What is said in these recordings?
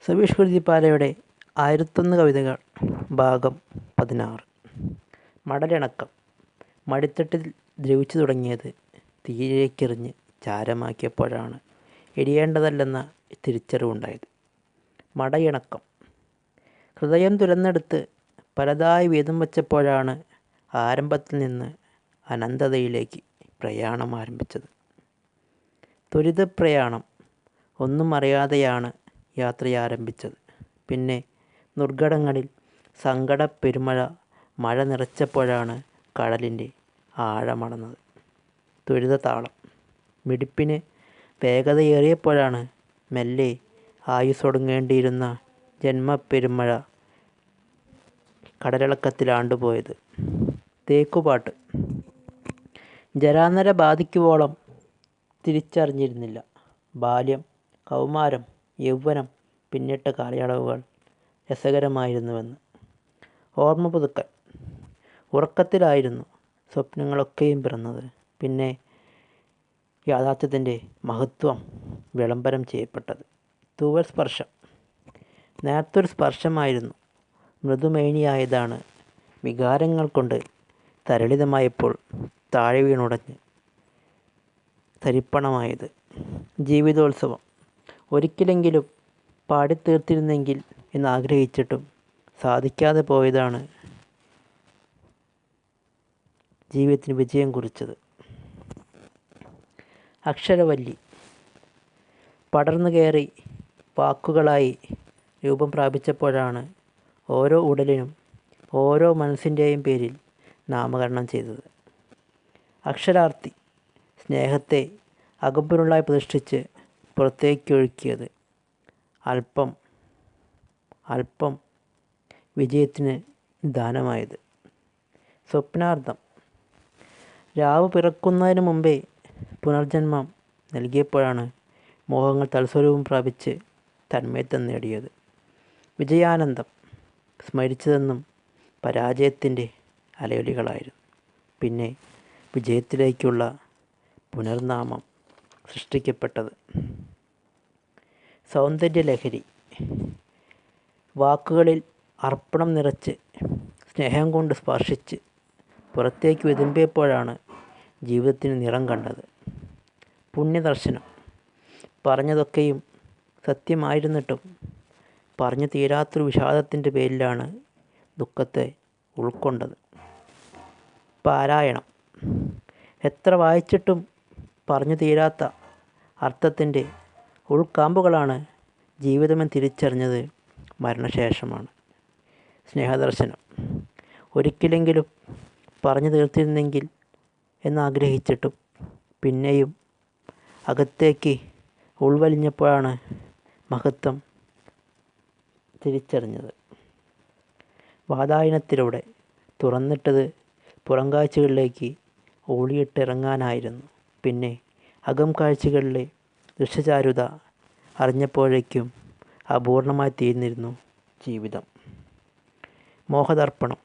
സബീഷ് കുരുത്തിപ്പാലയുടെ 1001 കവിതകൾ ഭാഗം 16. മടലിണക്കം. മടിത്തട്ടിൽ ദ്രവിച്ചു തുടങ്ങിയത് തീയിലേക്കെറിഞ്ഞ് ചാരമാക്കിയപ്പോഴാണ് എരിയേണ്ടതല്ലെന്ന തിരിച്ചറിവുണ്ടായത്. മടയിണക്കം. ഹൃദയം തുരന്നെടുത്ത് പലതായി വീതം വച്ചപ്പോഴാണ് ആരംഭത്തിൽ നിന്ന് അനന്തതയിലേക്ക് പ്രയാണം ആരംഭിച്ചത്. ത്വരിതപ്രയാണം. ഒന്നും അറിയാതെയാണ് യാത്രയാരംഭിച്ചത്. പിന്നെ ദുർഘടങ്ങളിൽ സങ്കടപ്പെരുമഴ മഴ നിറച്ചപ്പോഴാണ് കടലിൻ്റെ ആഴമളന്നത്. ത്വരിതതാളം. മിടിപ്പിന് വേഗതയേറിയപ്പോഴാണ് മെല്ലെ ആയുസ്സൊടുങ്ങേണ്ടിയിരുന്ന ജന്മപ്പെരുമഴ കടലിളക്കത്തിലാണ്ടുപോയത്. തേക്കുപാട്ട്. ജരാനര ബാധിക്കുവോളം തിരിച്ചറിഞ്ഞിരുന്നില്ല ബാല്യം, കൗമാരം, യൗവനം പിന്നിട്ട കാലയളവുകൾ രസകരമായിരുന്നുവെന്ന്. ഓർമ്മ പുതുക്കൽ. ഉറക്കത്തിലായിരുന്നു സ്വപ്നങ്ങളൊക്കെയും പിറന്നത്. പിന്നെ യാഥാർത്ഥ്യത്തിൻ്റെ മഹത്വം വിളംബരം ചെയ്യപ്പെട്ടത്. തൂവൽ സ്പർശം. നേർത്തൊരു സ്പർശമായിരുന്നു. മൃദുമേനിയായതാണ് വികാരങ്ങൾ കൊണ്ട് തരളിതമായപ്പോൾ താഴെ വീണുടഞ്ഞ് തരിപ്പണമായത്. ജീവിതോത്സവം. ഒരിക്കലെങ്കിലും പാടിത്തീർത്തിരുന്നെങ്കിൽ എന്നാഗ്രഹിച്ചിട്ടും സാധിക്കാതെ പോയതാണ് ജീവിതത്തിന് വിജയം കുറിച്ചത്. അക്ഷരവല്ലി. പടർന്നു കയറി വാക്കുകളായി രൂപം പ്രാപിച്ചപ്പോഴാണ് ഓരോ ഉടലിനും ഓരോ മനസ്സിൻ്റെയും പേരിൽ നാമകരണം ചെയ്തത്. അക്ഷരാർത്ഥി. സ്നേഹത്തെ അകമ്പനുള്ളായി പ്രതിഷ്ഠിച്ച് പുറത്തേക്കൊഴുക്കിയത്. അല്പം അല്പം വിജയത്തിന് ദാനമായത്. സ്വപ്നാർത്ഥം. രാവ് പിറക്കുന്നതിന് മുമ്പേ പുനർജന്മം നൽകിയപ്പോഴാണ് മോഹങ്ങൾ തൽസ്വരൂപം പ്രാപിച്ച് തന്മയത്വം നേടിയത്. വിജയാനന്ദം. സ്മരിച്ചതെന്നും പരാജയത്തിൻ്റെ അലയൊലികളായിരുന്നു. പിന്നെ വിജയത്തിലേക്കുള്ള പുനർനാമം സൃഷ്ടിക്കപ്പെട്ടത്. സൗന്ദര്യലഹരി. വാക്കുകളിൽ അർപ്പണം നിറച്ച് സ്നേഹം കൊണ്ട് സ്പർശിച്ച് പുറത്തേക്ക് വിതുമ്പിയപ്പോഴാണ് ജീവിതത്തിന് നിറം കണ്ടത്. പുണ്യദർശനം. പറഞ്ഞതൊക്കെയും സത്യമായിരുന്നിട്ടും പറഞ്ഞു തീരാത്തൊരു വിഷാദത്തിൻ്റെ പേരിലാണ് ദുഃഖത്തെ ഉൾക്കൊണ്ടത്. പാരായണം. എത്ര വായിച്ചിട്ടും പറഞ്ഞു തീരാത്ത അർത്ഥത്തിൻ്റെ ഉൾക്കാമ്പുകളാണ് ജീവിതമെന്ന് തിരിച്ചറിഞ്ഞത് മരണശേഷമാണ്. സ്നേഹദർശനം. ഒരിക്കലെങ്കിലും പറഞ്ഞു തീർത്തിരുന്നെങ്കിൽ എന്നാഗ്രഹിച്ചിട്ടും പിന്നെയും അകത്തേക്ക് ഉൾവലിഞ്ഞപ്പോഴാണ് മഹത്വം തിരിച്ചറിഞ്ഞത്. വാതായനത്തിലൂടെ. തുറന്നിട്ടത് പുറംകാഴ്ചകളിലേക്ക് ഊളിയിട്ടിറങ്ങാനായിരുന്നു. പിന്നെ അകം കാഴ്ചകളിലെ ദൃശ്യചാരുത അറിഞ്ഞപ്പോഴേക്കും അപൂർണമായി തീർന്നിരുന്നു ജീവിതം. മോഹദർപ്പണം.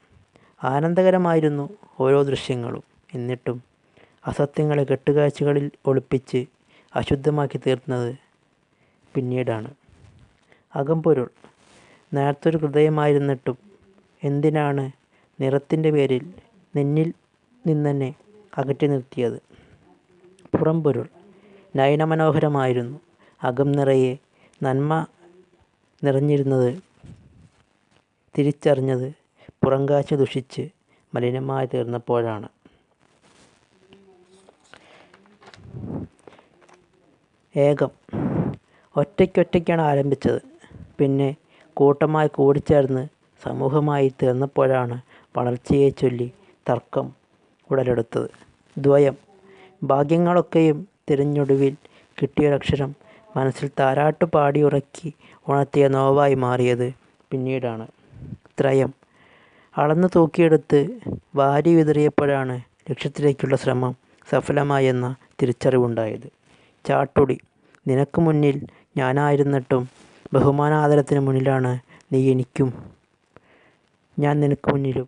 ആനന്ദകരമായിരുന്നു ഓരോ ദൃശ്യങ്ങളും. എന്നിട്ടും അസത്യങ്ങളെ കെട്ടുകാഴ്ചകളിൽ ഒളിപ്പിച്ച് അശുദ്ധമാക്കി തീർന്നത് പിന്നീടാണ്. അകംപൊരുൾ. നേർത്തൊരു ഹൃദയമായിരുന്നിട്ടും എന്തിനാണ് നിറത്തിൻ്റെ പേരിൽ നിന്നിൽ നിന്നെന്നെ അകറ്റി നിർത്തിയത്. പുറംപൊരുൾ. നയനമനോഹരമായിരുന്നു. അകം നിറയെ നന്മ നിറഞ്ഞിരുന്നത് തിരിച്ചറിഞ്ഞത് പുറംകാഴ്ച ദുഷിച്ച് മലിനമായി തീർന്നപ്പോഴാണ്. ഏകം. ഒറ്റയ്ക്കൊറ്റയ്ക്കാണ് ആരംഭിച്ചത്. പിന്നെ കൂട്ടമായി കൂടിച്ചേർന്ന് സമൂഹമായി തീർന്നപ്പോഴാണ് വളർച്ചയെ ചൊല്ലി തർക്കം ഉടലെടുത്തത്. ദ്വയം. ഭാഗ്യങ്ങളൊക്കെയും തിരഞ്ഞൊടുവിൽ കിട്ടിയൊരക്ഷരം മനസ്സിൽ താരാട്ടു പാടിയുറക്കി ഉണർത്തിയ നോവായി മാറിയത് പിന്നീടാണ്. ത്രയം. അളന്നു തൂക്കിയെടുത്ത് വാരി വിതറിയപ്പോഴാണ് ലക്ഷ്യത്തിലേക്കുള്ള ശ്രമം സഫലമായെന്ന തിരിച്ചറിവുണ്ടായത്. ചാട്ടുളി. നിനക്ക് മുന്നിൽ ഞാനായിരുന്നിട്ടും ബഹുമാനാദരത്തിന് മുന്നിലാണ് നീ എനിക്കും ഞാൻ നിനക്ക് മുന്നിലും